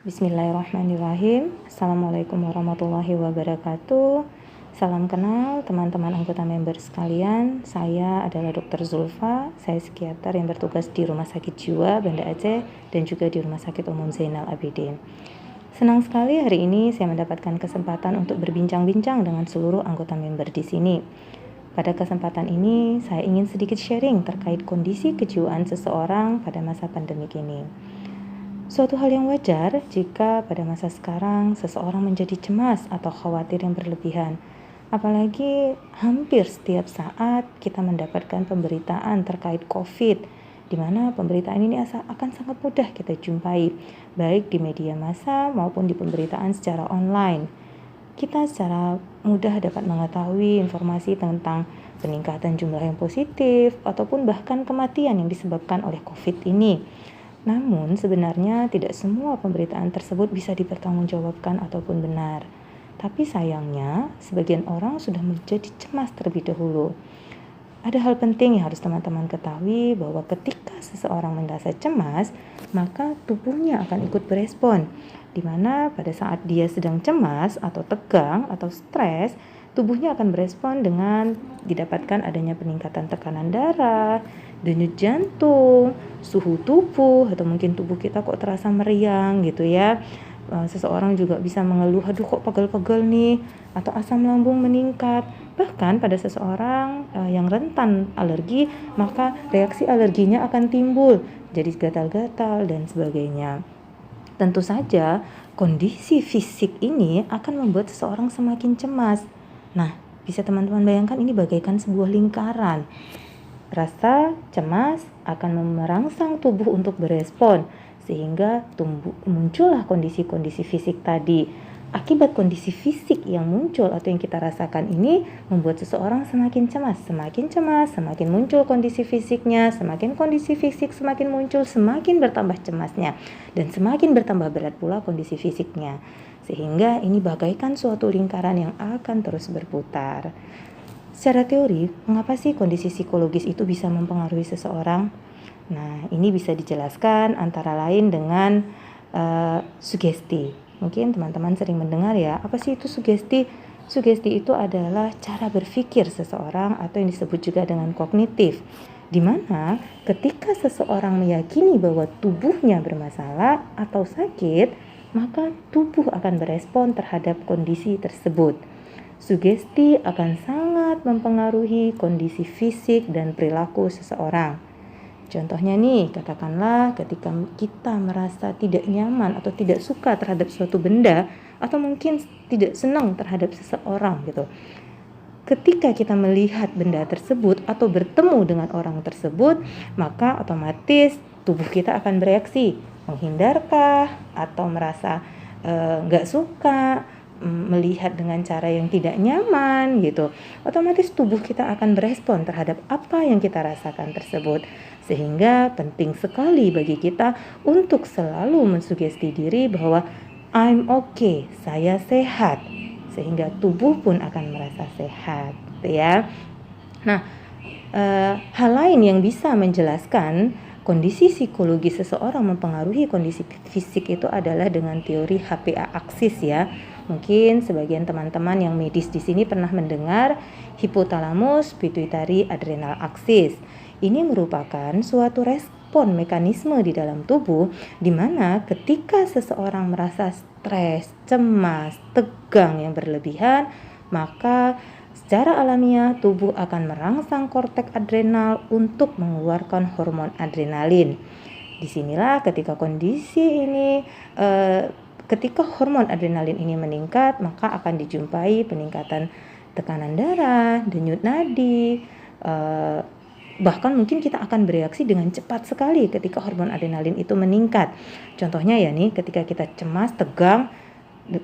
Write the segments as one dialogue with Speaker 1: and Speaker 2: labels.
Speaker 1: Bismillahirrahmanirrahim. Assalamualaikum warahmatullahi wabarakatuh. Salam kenal teman-teman anggota member sekalian. Saya adalah Dr. Zulfa. Saya psikiater yang bertugas di Rumah Sakit Jiwa Banda Aceh dan juga di Rumah Sakit Umum Zainal Abidin. Senang sekali hari ini saya mendapatkan kesempatan untuk berbincang-bincang dengan seluruh anggota member di sini. Pada kesempatan ini, saya ingin sedikit sharing terkait kondisi kejiwaan seseorang pada masa pandemik ini. Suatu hal yang wajar jika pada masa sekarang seseorang menjadi cemas atau khawatir yang berlebihan. Apalagi hampir setiap saat kita mendapatkan pemberitaan terkait COVID, di mana pemberitaan ini akan sangat mudah kita jumpai, baik di media massa maupun di pemberitaan secara online. Kita secara mudah dapat mengetahui informasi tentang peningkatan jumlah yang positif ataupun bahkan kematian yang disebabkan oleh COVID ini. Namun sebenarnya tidak semua pemberitaan tersebut bisa dipertanggungjawabkan ataupun benar. Tapi sayangnya sebagian orang sudah menjadi cemas terlebih dahulu. Ada hal penting yang harus teman-teman ketahui bahwa ketika seseorang merasa cemas, maka tubuhnya akan ikut berespon. Di mana pada saat dia sedang cemas atau tegang atau stres, tubuhnya akan berespon dengan didapatkan adanya peningkatan tekanan darah, denyut jantung, suhu tubuh, atau mungkin tubuh kita kok terasa meriang gitu ya. Seseorang juga bisa mengeluh, aduh kok pegel-pegel nih, atau asam lambung meningkat. Bahkan pada seseorang yang rentan alergi, maka reaksi alerginya akan timbul, jadi gatal-gatal dan sebagainya. Tentu saja kondisi fisik ini akan membuat seseorang semakin cemas. Nah, bisa teman-teman bayangkan ini bagaikan sebuah lingkaran. Rasa cemas akan merangsang tubuh untuk berespon, sehingga muncullah kondisi-kondisi fisik tadi. Akibat kondisi fisik yang muncul atau yang kita rasakan ini membuat seseorang semakin cemas, semakin muncul kondisi fisiknya, semakin kondisi fisik semakin muncul, semakin bertambah cemasnya, dan semakin bertambah berat pula kondisi fisiknya. Sehingga ini bagaikan suatu lingkaran yang akan terus berputar. Secara teori, mengapa sih kondisi psikologis itu bisa mempengaruhi seseorang? Nah, ini bisa dijelaskan antara lain dengan sugesti. Mungkin teman-teman sering mendengar ya, apa sih itu sugesti? Sugesti itu adalah cara berpikir seseorang atau yang disebut juga dengan kognitif. Di mana ketika seseorang meyakini bahwa tubuhnya bermasalah atau sakit, maka tubuh akan berespon terhadap kondisi tersebut. Sugesti akan sangat mempengaruhi kondisi fisik dan perilaku seseorang. Contohnya nih, katakanlah ketika kita merasa tidak nyaman atau tidak suka terhadap suatu benda, atau mungkin tidak senang terhadap seseorang gitu. Ketika kita melihat benda tersebut atau bertemu dengan orang tersebut, maka otomatis tubuh kita akan bereaksi, menghindarkah atau merasa nggak suka, melihat dengan cara yang tidak nyaman gitu. Otomatis tubuh kita akan berespon terhadap apa yang kita rasakan tersebut. Sehingga penting sekali bagi kita untuk selalu mensugesti diri bahwa I'm okay, saya sehat. Sehingga tubuh pun akan merasa sehat gitu ya. Nah, hal lain yang bisa menjelaskan kondisi psikologi seseorang mempengaruhi kondisi fisik itu adalah dengan teori HPA aksis ya. Mungkin sebagian teman-teman yang medis di sini pernah mendengar hipotalamus pituitari adrenal aksis. Ini merupakan suatu respon mekanisme di dalam tubuh di mana ketika seseorang merasa stres, cemas, tegang yang berlebihan, maka secara alamiah tubuh akan merangsang korteks adrenal untuk mengeluarkan hormon adrenalin. Disinilah ketika kondisi ini ketika hormon adrenalin ini meningkat, maka akan dijumpai peningkatan tekanan darah, denyut nadi, bahkan mungkin kita akan bereaksi dengan cepat sekali ketika hormon adrenalin itu meningkat. Contohnya ya nih, ketika kita cemas, tegang,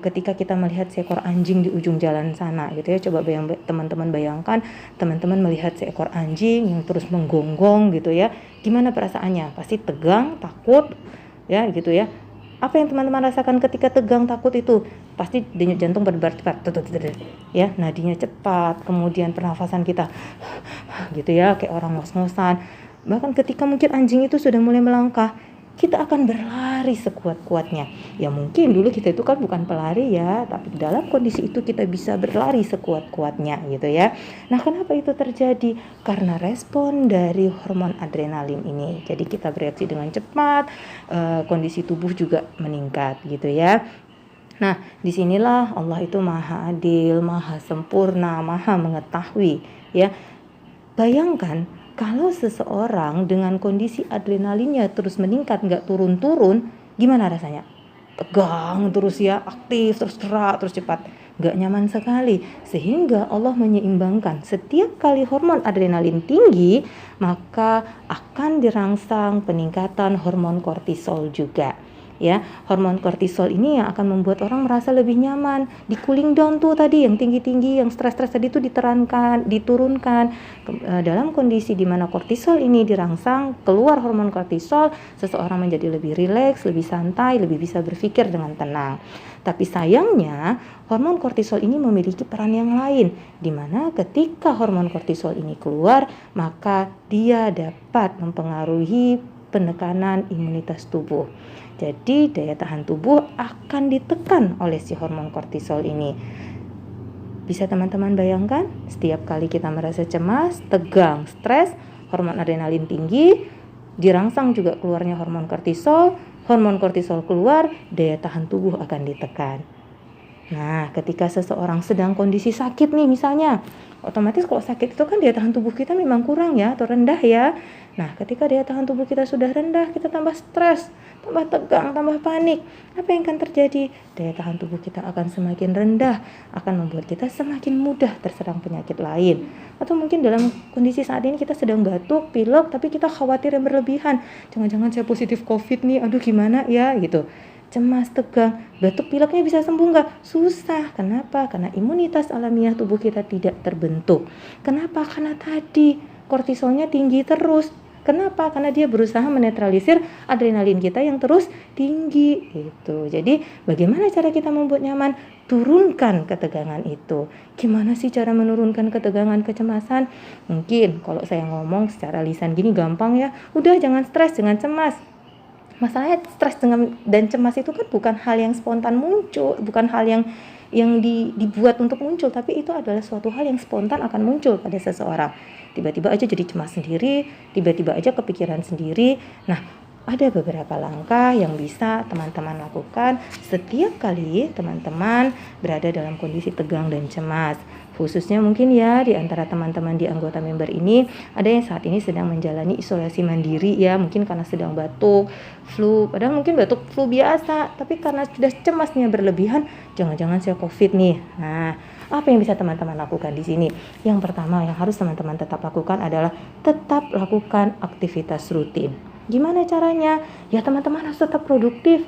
Speaker 1: ketika kita melihat seekor anjing di ujung jalan sana gitu ya, coba teman-teman bayangkan teman-teman melihat seekor anjing yang terus menggonggong gitu ya, gimana perasaannya? Pasti tegang, takut ya gitu ya. Apa yang teman-teman rasakan ketika tegang, takut itu? Pasti denyut jantung berdebar cepat, ya, nadinya cepat, kemudian pernafasan kita gitu ya, kayak orang ngos-ngosan. Bahkan ketika mungkin anjing itu sudah mulai melangkah, kita akan berlari sekuat-kuatnya. Ya mungkin dulu kita itu kan bukan pelari ya, tapi dalam kondisi itu kita bisa berlari sekuat-kuatnya gitu ya. Nah, kenapa itu terjadi? Karena respon dari hormon adrenalin ini. Jadi kita bereaksi dengan cepat, kondisi tubuh juga meningkat gitu ya. Nah, disinilah Allah itu maha adil, maha sempurna, maha mengetahui ya. Bayangkan kalau seseorang dengan kondisi adrenalinnya terus meningkat, nggak turun-turun, gimana rasanya? Tegang terus ya, aktif, terus gerak, terus cepat. Nggak nyaman sekali. Sehingga Allah menyeimbangkan. Setiap kali hormon adrenalin tinggi, maka akan dirangsang peningkatan hormon kortisol juga. Ya, hormon kortisol ini yang akan membuat orang merasa lebih nyaman. Di cooling down tuh tadi yang tinggi-tinggi, yang stres-stres tadi tuh diturunkan. Dalam kondisi di mana kortisol ini dirangsang, keluar hormon kortisol, seseorang menjadi lebih rileks, lebih santai, lebih bisa berpikir dengan tenang. Tapi sayangnya, hormon kortisol ini memiliki peran yang lain, di mana ketika hormon kortisol ini keluar, maka dia dapat mempengaruhi penekanan imunitas tubuh. Jadi daya tahan tubuh akan ditekan oleh si hormon kortisol ini. Bisa teman-teman bayangkan, setiap kali kita merasa cemas, tegang, stres, hormon adrenalin tinggi, dirangsang juga keluarnya hormon kortisol keluar, daya tahan tubuh akan ditekan. Nah, ketika seseorang sedang kondisi sakit nih misalnya, otomatis kalau sakit itu kan daya tahan tubuh kita memang kurang ya, atau rendah ya. Nah, ketika daya tahan tubuh kita sudah rendah, kita tambah stres, tambah tegang, tambah panik. Apa yang akan terjadi? Daya tahan tubuh kita akan semakin rendah, akan membuat kita semakin mudah terserang penyakit lain. Atau mungkin dalam kondisi saat ini kita sedang batuk, pilek, tapi kita khawatir yang berlebihan. Jangan-jangan saya positif COVID nih, aduh gimana ya gitu. Cemas, tegang, batuk pileknya bisa sembuh nggak? Susah. Kenapa? Karena imunitas alamiah tubuh kita tidak terbentuk. Kenapa? Karena tadi kortisolnya tinggi terus. Kenapa? Karena dia berusaha menetralisir adrenalin kita yang terus tinggi gitu. Jadi bagaimana cara kita membuat nyaman? Turunkan ketegangan itu. Gimana sih cara menurunkan ketegangan, kecemasan? Mungkin kalau saya ngomong secara lisan gini gampang ya. Udah jangan stres, jangan cemas. Masalahnya stres dan cemas itu kan bukan hal yang spontan muncul, bukan hal yang dibuat untuk muncul, tapi itu adalah suatu hal yang spontan akan muncul pada seseorang. Tiba-tiba aja jadi cemas sendiri, tiba-tiba aja kepikiran sendiri. Nah, ada beberapa langkah yang bisa teman-teman lakukan setiap kali teman-teman berada dalam kondisi tegang dan cemas. Khususnya mungkin ya di antara teman-teman di anggota member ini ada yang saat ini sedang menjalani isolasi mandiri ya, mungkin karena sedang batuk, flu, padahal mungkin batuk flu biasa, tapi karena sudah cemasnya berlebihan, jangan-jangan saya COVID nih. Nah, apa yang bisa teman-teman lakukan di sini? Yang pertama yang harus teman-teman tetap lakukan adalah tetap lakukan aktivitas rutin. Gimana caranya? Ya teman-teman harus tetap produktif.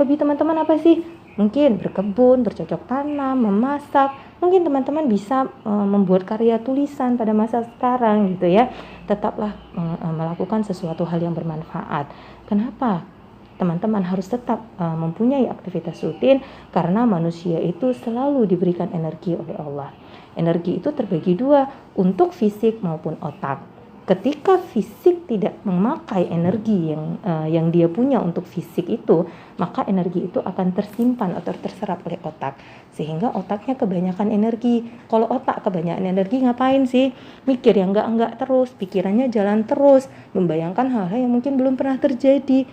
Speaker 1: Hobi teman-teman apa sih? Mungkin berkebun, bercocok tanam, memasak. Mungkin teman-teman bisa membuat karya tulisan pada masa sekarang gitu ya. Tetaplah melakukan sesuatu hal yang bermanfaat. Kenapa? Teman-teman harus tetap mempunyai aktivitas rutin karena manusia itu selalu diberikan energi oleh Allah. Energi itu terbagi dua, untuk fisik maupun otak. Ketika fisik tidak memakai energi yang dia punya untuk fisik itu, maka energi itu akan tersimpan atau terserap oleh otak, sehingga otaknya kebanyakan energi. Kalau otak kebanyakan energi ngapain sih? Mikir yang enggak terus, pikirannya jalan terus, membayangkan hal-hal yang mungkin belum pernah terjadi.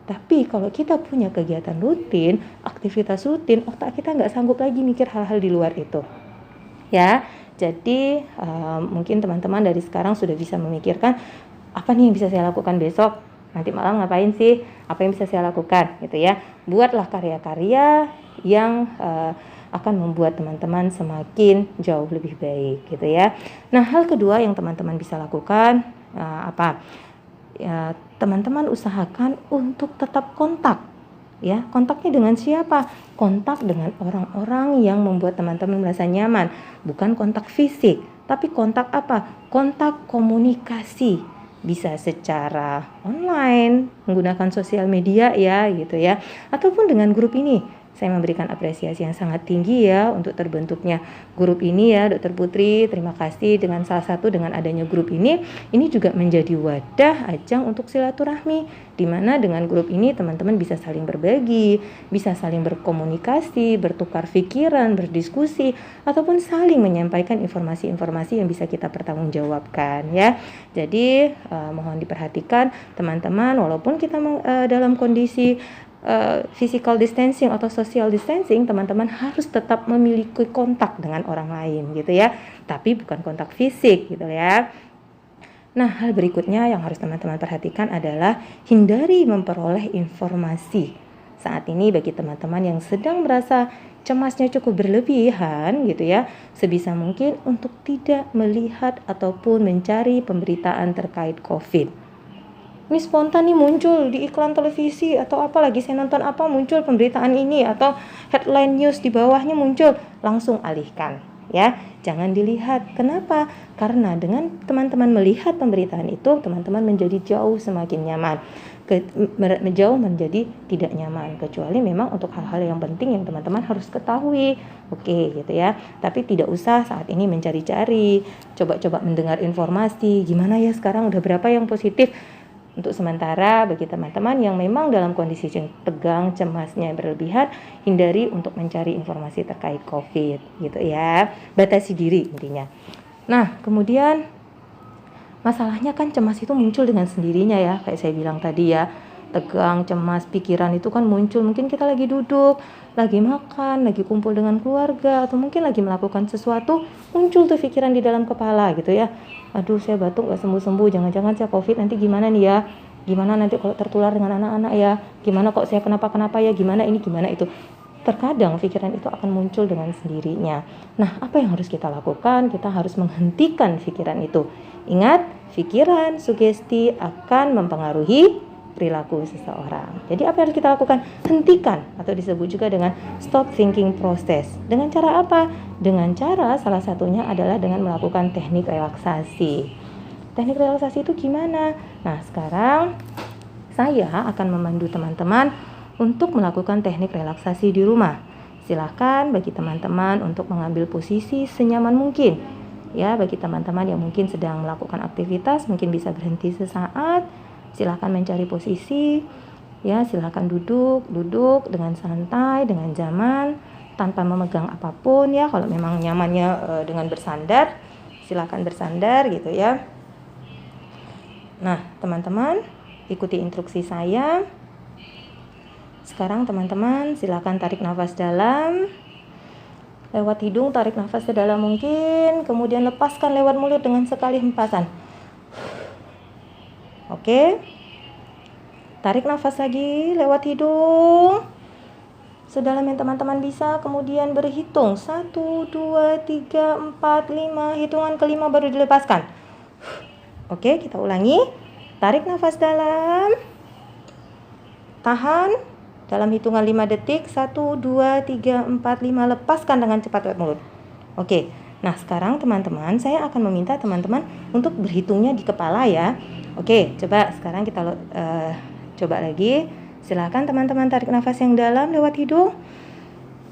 Speaker 1: Tapi kalau kita punya kegiatan rutin, aktivitas rutin, otak kita nggak sanggup lagi mikir hal-hal di luar itu. Ya, jadi mungkin teman-teman dari sekarang sudah bisa memikirkan apa nih yang bisa saya lakukan besok, nanti malam ngapain sih, apa yang bisa saya lakukan gitu ya. Buatlah karya-karya yang akan membuat teman-teman semakin jauh lebih baik gitu ya. Nah, hal kedua yang teman-teman bisa lakukan apa? Ya, teman-teman usahakan untuk tetap kontak. Ya, kontaknya dengan siapa? Kontak dengan orang-orang yang membuat teman-teman merasa nyaman, bukan kontak fisik, tapi kontak apa? Kontak komunikasi. Bisa secara online, menggunakan sosial media ya gitu ya, ataupun dengan grup ini. Saya memberikan apresiasi yang sangat tinggi ya untuk terbentuknya grup ini ya, Dokter Putri. Terima kasih dengan salah satu dengan adanya grup ini juga menjadi wadah ajang untuk silaturahmi, di mana dengan grup ini teman-teman bisa saling berbagi, bisa saling berkomunikasi, bertukar pikiran, berdiskusi, ataupun saling menyampaikan informasi-informasi yang bisa kita pertanggungjawabkan ya. Jadi mohon diperhatikan teman-teman, walaupun kita dalam kondisi physical distancing atau social distancing, teman-teman harus tetap memiliki kontak dengan orang lain gitu ya, tapi bukan kontak fisik gitu ya. Nah, hal berikutnya yang harus teman-teman perhatikan adalah hindari memperoleh informasi. Saat ini bagi teman-teman yang sedang merasa cemasnya cukup berlebihan gitu ya, sebisa mungkin untuk tidak melihat ataupun mencari pemberitaan terkait COVID. Ini spontan nih muncul di iklan televisi atau apa lagi saya nonton apa muncul pemberitaan ini atau headline news di bawahnya muncul, langsung alihkan ya, jangan dilihat. Kenapa? Karena dengan teman-teman melihat pemberitaan itu, teman-teman menjadi jauh semakin nyaman, jauh menjadi tidak nyaman, kecuali memang untuk hal-hal yang penting yang teman-teman harus ketahui, oke gitu ya. Tapi tidak usah saat ini mencari-cari, coba-coba mendengar informasi, gimana ya sekarang udah berapa yang positif. Untuk sementara bagi teman-teman yang memang dalam kondisi tegang, cemasnya berlebihan, hindari untuk mencari informasi terkait COVID gitu ya. Batasi diri intinya. Nah, kemudian masalahnya kan cemas itu muncul dengan sendirinya ya, kayak saya bilang tadi ya. Tegang, cemas, pikiran itu kan muncul, mungkin kita lagi duduk, lagi makan, lagi kumpul dengan keluarga, atau mungkin lagi melakukan sesuatu, muncul tuh pikiran di dalam kepala gitu ya. Aduh, saya batuk gak sembuh-sembuh, jangan-jangan saya COVID nanti gimana nih ya, gimana nanti kalau tertular dengan anak-anak ya, gimana kok saya kenapa-kenapa ya, gimana ini, gimana itu. Terkadang pikiran itu akan muncul dengan sendirinya. Nah, apa yang harus kita lakukan? Kita harus menghentikan pikiran itu. Ingat, pikiran, sugesti akan mempengaruhi perilaku seseorang. Jadi apa yang harus kita lakukan? Hentikan, atau disebut juga dengan stop thinking process. Dengan cara apa? Dengan cara salah satunya adalah dengan melakukan teknik relaksasi. Teknik relaksasi itu gimana? Nah, sekarang saya akan memandu teman-teman untuk melakukan teknik relaksasi di rumah. Silahkan bagi teman-teman untuk mengambil posisi senyaman mungkin. Ya, bagi teman-teman yang mungkin sedang melakukan aktivitas, mungkin bisa berhenti sesaat. Silakan mencari posisi, ya silakan duduk dengan santai, dengan nyaman, tanpa memegang apapun ya. Kalau memang nyamannya dengan bersandar, silakan bersandar gitu ya. Nah, teman-teman ikuti instruksi saya. Sekarang teman-teman silakan tarik nafas dalam. Lewat hidung tarik nafas sedalam mungkin, kemudian lepaskan lewat mulut dengan sekali hempasan. Oke, tarik nafas lagi lewat hidung sedalam yang teman-teman bisa, kemudian berhitung 1, 2, 3, 4, 5, hitungan kelima baru dilepaskan. Oke, kita ulangi. Tarik nafas dalam, tahan dalam hitungan 5 detik, 1, 2, 3, 4, 5, lepaskan dengan cepat lewat mulut. Oke, nah sekarang teman-teman saya akan meminta teman-teman untuk berhitungnya di kepala ya. Oke, coba sekarang kita coba lagi. Silakan teman-teman tarik nafas yang dalam lewat hidung.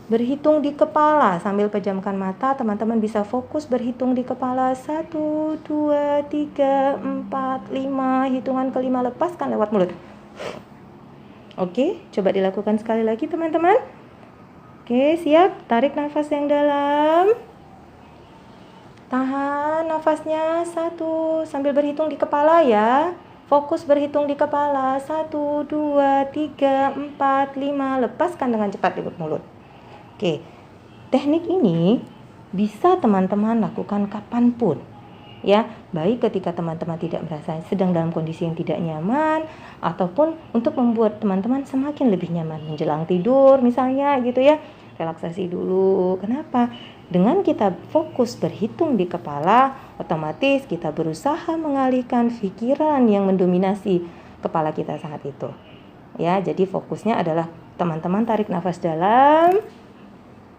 Speaker 1: Berhitung di kepala sambil pejamkan mata. Teman-teman bisa fokus berhitung di kepala. 1, 2, 3, 4, 5. Hitungan kelima lepaskan lewat mulut. Oke, coba dilakukan sekali lagi teman-teman. Oke, siap. Tarik nafas yang dalam. Tahan nafasnya 1 sambil berhitung di kepala ya. Fokus berhitung di kepala. 1, 2, 3, 4, 5. Lepaskan dengan cepat lewat mulut. Oke, teknik ini bisa teman-teman lakukan kapanpun ya. Baik ketika teman-teman tidak merasa sedang dalam kondisi yang tidak nyaman, ataupun untuk membuat teman-teman semakin lebih nyaman menjelang tidur misalnya gitu ya. Relaksasi dulu. Kenapa? Dengan kita fokus berhitung di kepala, otomatis kita berusaha mengalihkan pikiran yang mendominasi kepala kita saat itu. Ya, jadi fokusnya adalah teman-teman tarik nafas dalam,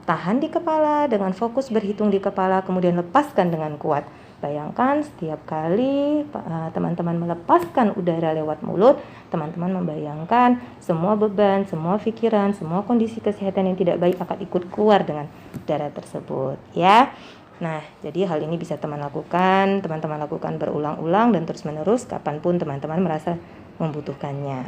Speaker 1: tahan di kepala dengan fokus berhitung di kepala, kemudian lepaskan dengan kuat. Bayangkan setiap kali teman-teman melepaskan udara lewat mulut, teman-teman membayangkan semua beban, semua pikiran, semua kondisi kesehatan yang tidak baik akan ikut keluar dengan udara tersebut, ya. Nah, jadi hal ini bisa teman-teman lakukan berulang-ulang dan terus-menerus kapanpun teman-teman merasa membutuhkannya.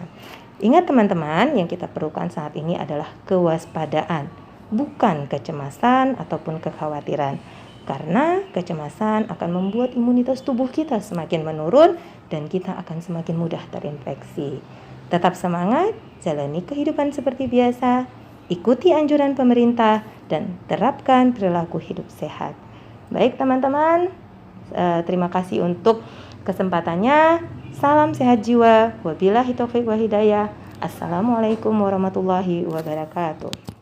Speaker 1: Ingat teman-teman, yang kita perlukan saat ini adalah kewaspadaan, bukan kecemasan ataupun kekhawatiran. Karena kecemasan akan membuat imunitas tubuh kita semakin menurun dan kita akan semakin mudah terinfeksi. Tetap semangat, jalani kehidupan seperti biasa, ikuti anjuran pemerintah, dan terapkan perilaku hidup sehat. Baik teman-teman, terima kasih untuk kesempatannya. Salam sehat jiwa. Wabillahi taufiq wa hidayah. Assalamualaikum warahmatullahi wabarakatuh.